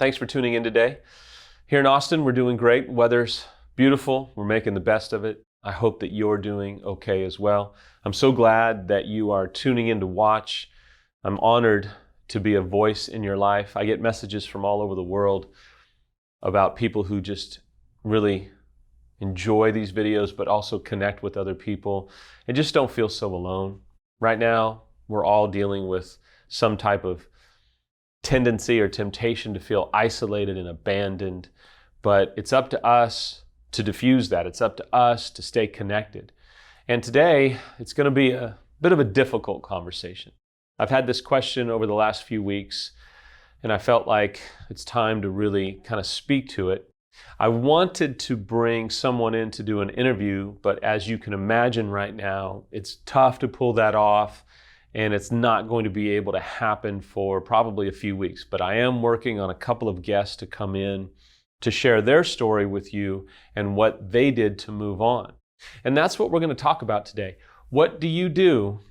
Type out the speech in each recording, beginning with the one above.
Thanks for tuning in today. Here in Austin, we're doing great. Weather's beautiful. We're making the best of it. I hope that you're doing okay as well. I'm so glad that you are tuning in to watch. I'm honored to be a voice in your life. I get messages from all over the world about people who just really enjoy these videos, but also connect with other people and just don't feel so alone. Right now, we're all dealing with some type of tendency or temptation to feel isolated and abandoned, but it's up to us to diffuse that. It's up to us to stay connected. And today, it's going to be a bit of a difficult conversation. I've had this question over the last few weeks, and I felt like it's time to really kind of speak to it. I wanted to bring someone in to do an interview, but as you can imagine right now, it's tough to pull that off. And it's not going to be able to happen for probably a few weeks. But I am working on a couple of guests to come in to share their story with you and what they did to move on. And that's what we're going to talk about today. What do you do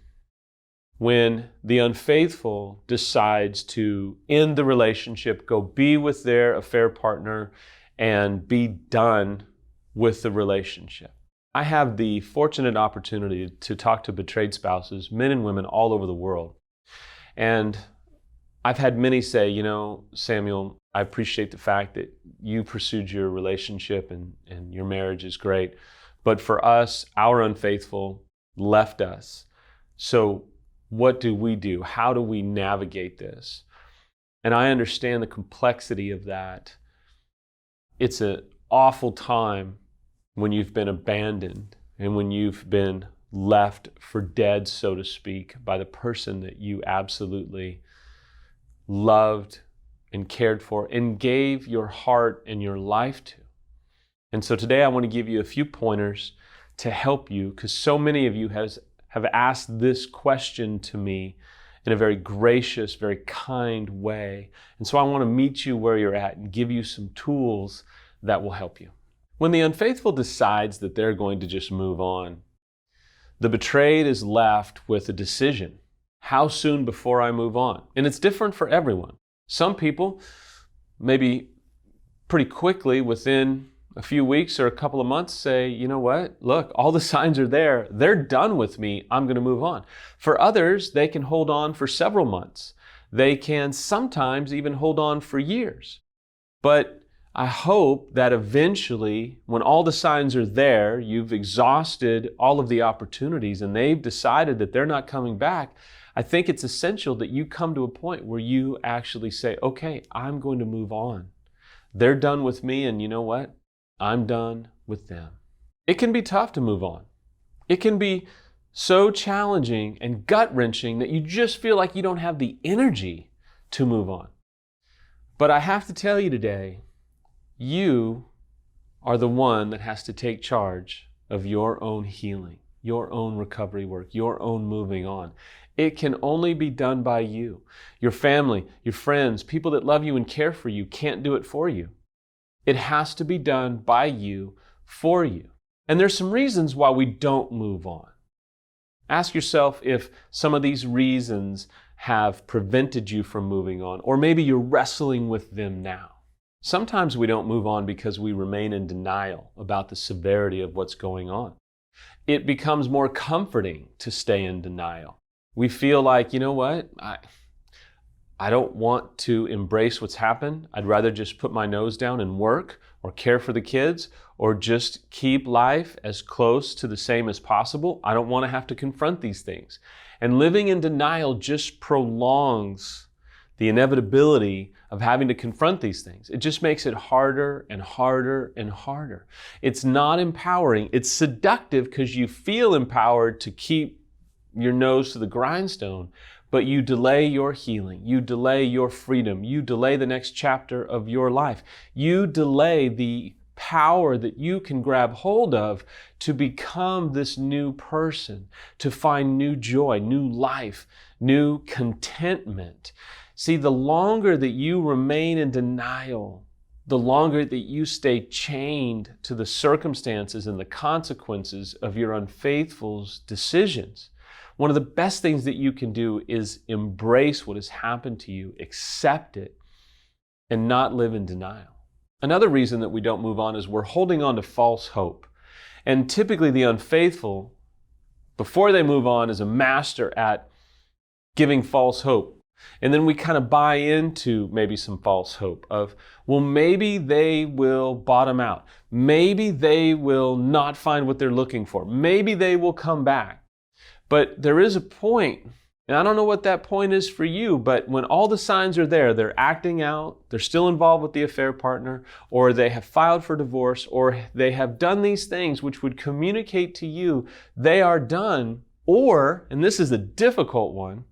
when the unfaithful decides to end the relationship, go be with their affair partner, and be done with the relationship? I have the fortunate opportunity to talk to betrayed spouses, men and women all over the world. And I've had many say, Samuel, I appreciate the fact that you pursued your relationship and your marriage is great. But for us, our unfaithful left us. So what do we do? How do we navigate this? And I understand the complexity of that. It's an awful time when you've been abandoned and when you've been left for dead, so to speak, by the person that you absolutely loved and cared for and gave your heart and your life to. And so today I want to give you a few pointers to help you, because so many of you have asked this question to me in a very gracious, very kind way. And so I want to meet you where you're at and give you some tools that will help you. When the unfaithful decides that they're going to just move on, the betrayed is left with a decision. How soon before I move on? And it's different for everyone. Some people, maybe pretty quickly, within a few weeks or a couple of months, say, you know what? Look, all the signs are there. They're done with me. I'm going to move on. For others, they can hold on for several months. They can sometimes even hold on for years. But I hope that eventually, when all the signs are there, you've exhausted all of the opportunities and they've decided that they're not coming back. I think it's essential that you come to a point where you actually say, okay, I'm going to move on. They're done with me, and you know what? I'm done with them. It can be tough to move on. It can be so challenging and gut-wrenching that you just feel like you don't have the energy to move on. But I have to tell you today, you are the one that has to take charge of your own healing, your own recovery work, your own moving on. It can only be done by you. Your family, your friends, people that love you and care for you can't do it for you. It has to be done by you, for you. And there's some reasons why we don't move on. Ask yourself if some of these reasons have prevented you from moving on, or maybe you're wrestling with them now. Sometimes we don't move on because we remain in denial about the severity of what's going on. It becomes more comforting to stay in denial. We feel like, you know what? I don't want to embrace what's happened. I'd rather just put my nose down and work or care for the kids or just keep life as close to the same as possible. I don't want to have to confront these things. And living in denial just prolongs the inevitability of having to confront these things. It just makes it harder and harder and harder. It's not empowering. It's seductive because you feel empowered to keep your nose to the grindstone, but you delay your healing. You delay your freedom. You delay the next chapter of your life. You delay the power that you can grab hold of to become this new person, to find new joy, new life, new contentment. See, the longer that you remain in denial, the longer that you stay chained to the circumstances and the consequences of your unfaithful decisions. One of the best things that you can do is embrace what has happened to you, accept it, and not live in denial. Another reason that we don't move on is we're holding on to false hope. And typically the unfaithful, before they move on, is a master at giving false hope. And then we kind of buy into maybe some false hope of, well, maybe they will bottom out. Maybe they will not find what they're looking for. Maybe they will come back. But there is a point, and I don't know what that point is for you, but when all the signs are there, they're acting out, they're still involved with the affair partner, or they have filed for divorce, or they have done these things which would communicate to you they are done, or, and this is a difficult one,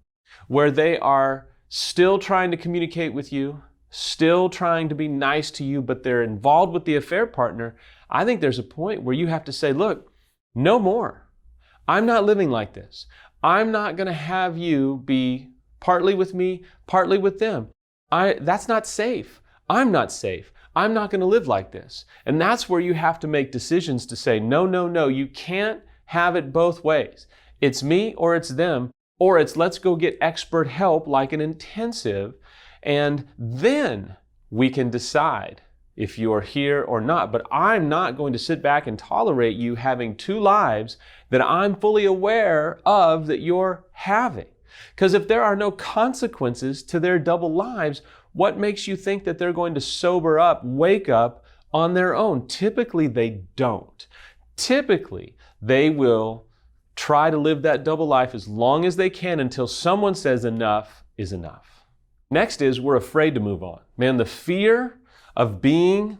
where they are still trying to communicate with you, still trying to be nice to you, but they're involved with the affair partner. I think there's a point where you have to say, look, no more. I'm not living like this. I'm not going to have you be partly with me, partly with them. That's not safe. I'm not safe. I'm not going to live like this. And that's where you have to make decisions to say, no, no, no, you can't have it both ways. It's me or it's them. Or it's let's go get expert help like an intensive, and then we can decide if you're here or not. But I'm not going to sit back and tolerate you having two lives that I'm fully aware of that you're having. Because if there are no consequences to their double lives, what makes you think that they're going to sober up, wake up on their own? Typically, they don't. Typically, they will try to live that double life as long as they can until someone says enough is enough. Next is we're afraid to move on. Man, the fear of being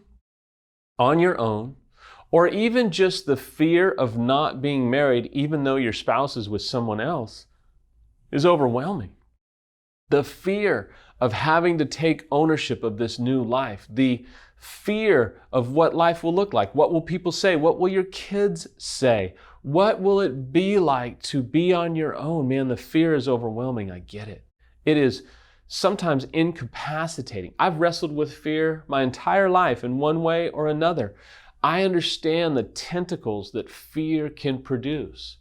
on your own, or even just the fear of not being married, even though your spouse is with someone else, is overwhelming. The fear of having to take ownership of this new life, the fear of what life will look like. What will people say? What will your kids say? What will it be like to be on your own? Man, the fear is overwhelming. I get it. It is sometimes incapacitating. I've wrestled with fear my entire life in one way or another. I understand the tentacles that fear can produce.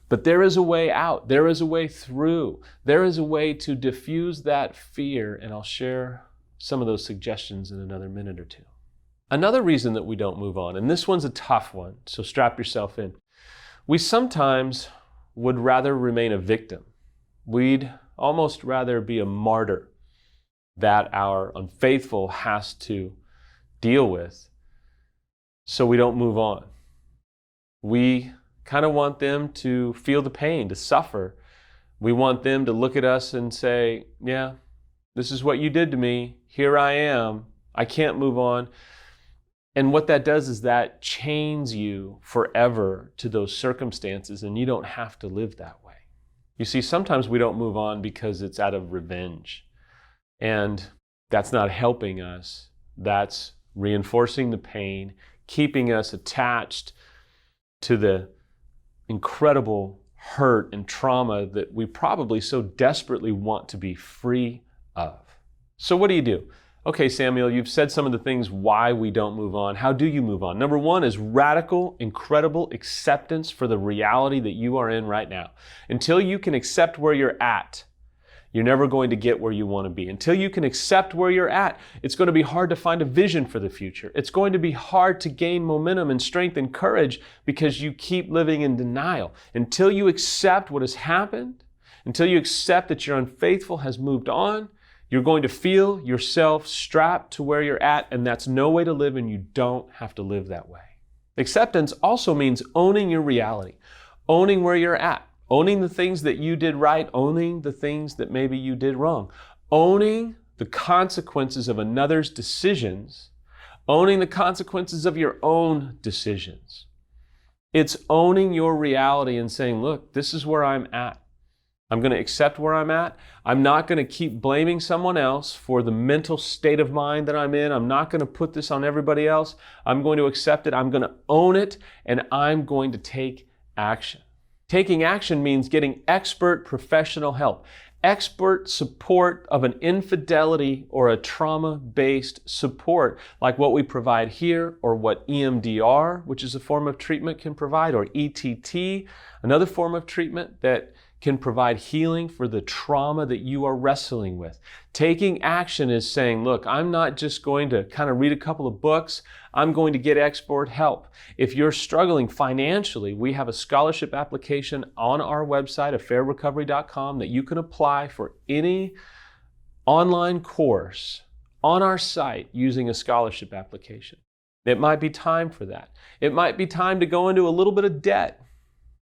But there is a way out. There is a way through. There is a way to diffuse that fear, and I'll share some of those suggestions in another minute or two. Another reason that we don't move on, and this one's a tough one, so strap yourself in. We sometimes would rather remain a victim. We'd almost rather be a martyr that our unfaithful has to deal with, so we don't move on. We kind of want them to feel the pain, to suffer. We want them to look at us and say, yeah, this is what you did to me. Here I am. I can't move on. And what that does is that chains you forever to those circumstances, and you don't have to live that way. You see, sometimes we don't move on because it's out of revenge. And that's not helping us. That's reinforcing the pain, keeping us attached to the incredible hurt and trauma that we probably so desperately want to be free of. So what do? Okay, Samuel, you've said some of the things why we don't move on. How do you move on? Number one is radical, incredible acceptance for the reality that you are in right now. Until you can accept where you're at, you're never going to get where you want to be. Until you can accept where you're at, it's going to be hard to find a vision for the future. It's going to be hard to gain momentum and strength and courage because you keep living in denial. Until you accept what has happened, until you accept that your unfaithful has moved on, you're going to feel yourself strapped to where you're at, and that's no way to live, and you don't have to live that way. Acceptance also means owning your reality, owning where you're at, owning the things that you did right, owning the things that maybe you did wrong, owning the consequences of another's decisions, owning the consequences of your own decisions. It's owning your reality and saying, look, this is where I'm at. I'm going to accept where I'm at. I'm not going to keep blaming someone else for the mental state of mind that I'm in. I'm not going to put this on everybody else. I'm going to accept it. I'm going to own it, and I'm going to take action. Taking action means getting expert professional help, expert support of an infidelity or a trauma-based support like what we provide here, or what EMDR, which is a form of treatment, can provide, or ETT, another form of treatment that can provide healing for the trauma that you are wrestling with. Taking action is saying, look, I'm not just going to kind of read a couple of books, I'm going to get expert help. If you're struggling financially, we have a scholarship application on our website, affairrecovery.com, that you can apply for any online course on our site using a scholarship application. It might be time for that. It might be time to go into a little bit of debt.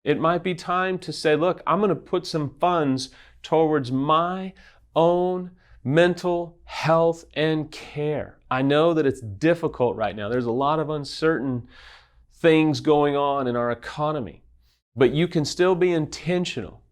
It might be time to say, look, I'm going to put some funds towards my own mental health and care. I know that it's difficult right now. There's a lot of uncertain things going on in our economy, but you can still be intentional.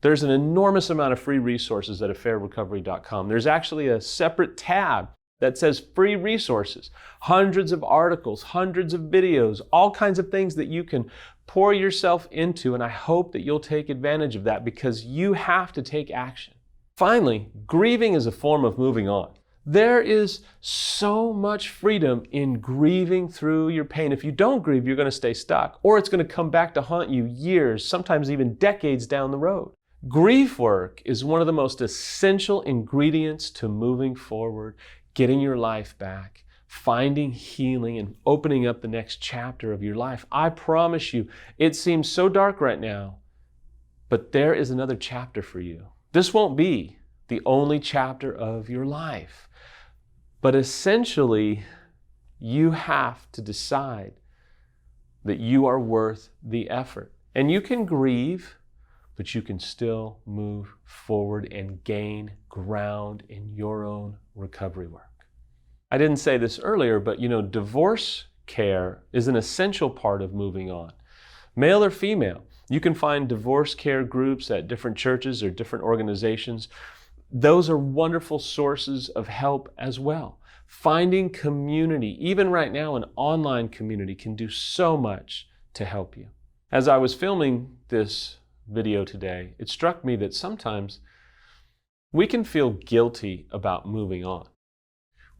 There's an enormous amount of free resources at affairrecovery.com. There's actually a separate tab that says free resources, hundreds of articles, hundreds of videos, all kinds of things that you can pour yourself into, and I hope that you'll take advantage of that because you have to take action. Finally, grieving is a form of moving on. There is so much freedom in grieving through your pain. If you don't grieve, you're going to stay stuck, or it's going to come back to haunt you years, sometimes even decades down the road. Grief work is one of the most essential ingredients to moving forward, getting your life back, finding healing, and opening up the next chapter of your life. I promise you, it seems so dark right now, but there is another chapter for you. This won't be the only chapter of your life, but essentially, you have to decide that you are worth the effort. And you can grieve, but you can still move forward and gain ground in your own recovery work. I didn't say this earlier, but divorce care is an essential part of moving on. Male or female, you can find divorce care groups at different churches or different organizations. Those are wonderful sources of help as well. Finding community, even right now an online community, can do so much to help you. As I was filming this video today, it struck me that sometimes we can feel guilty about moving on.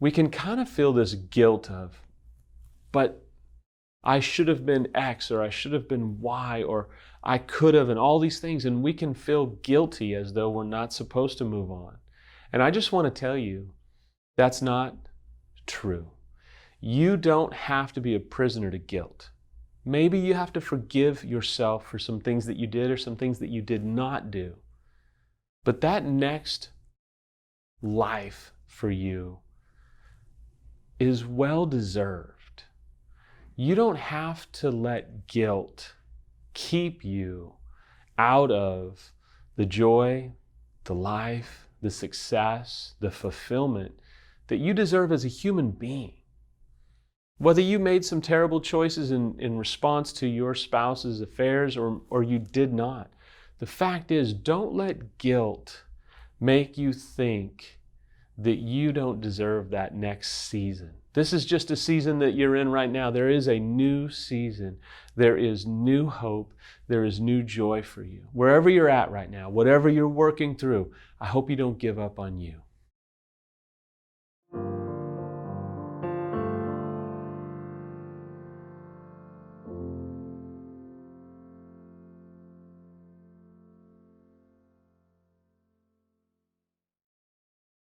We can kind of feel this guilt of, but I should have been X, or I should have been Y, or I could have, and all these things, and we can feel guilty as though we're not supposed to move on. And I just want to tell you, that's not true. You don't have to be a prisoner to guilt. Maybe you have to forgive yourself for some things that you did or some things that you did not do. But that next life for you is well deserved. You don't have to let guilt keep you out of the joy, the life, the success, the fulfillment that you deserve as a human being. Whether you made some terrible choices in response to your spouse's affairs or you did not, the fact is, don't let guilt make you think that you don't deserve that next season. This is just a season that you're in right now. There is a new season. There is new hope. There is new joy for you. Wherever you're at right now, whatever you're working through, I hope you don't give up on you.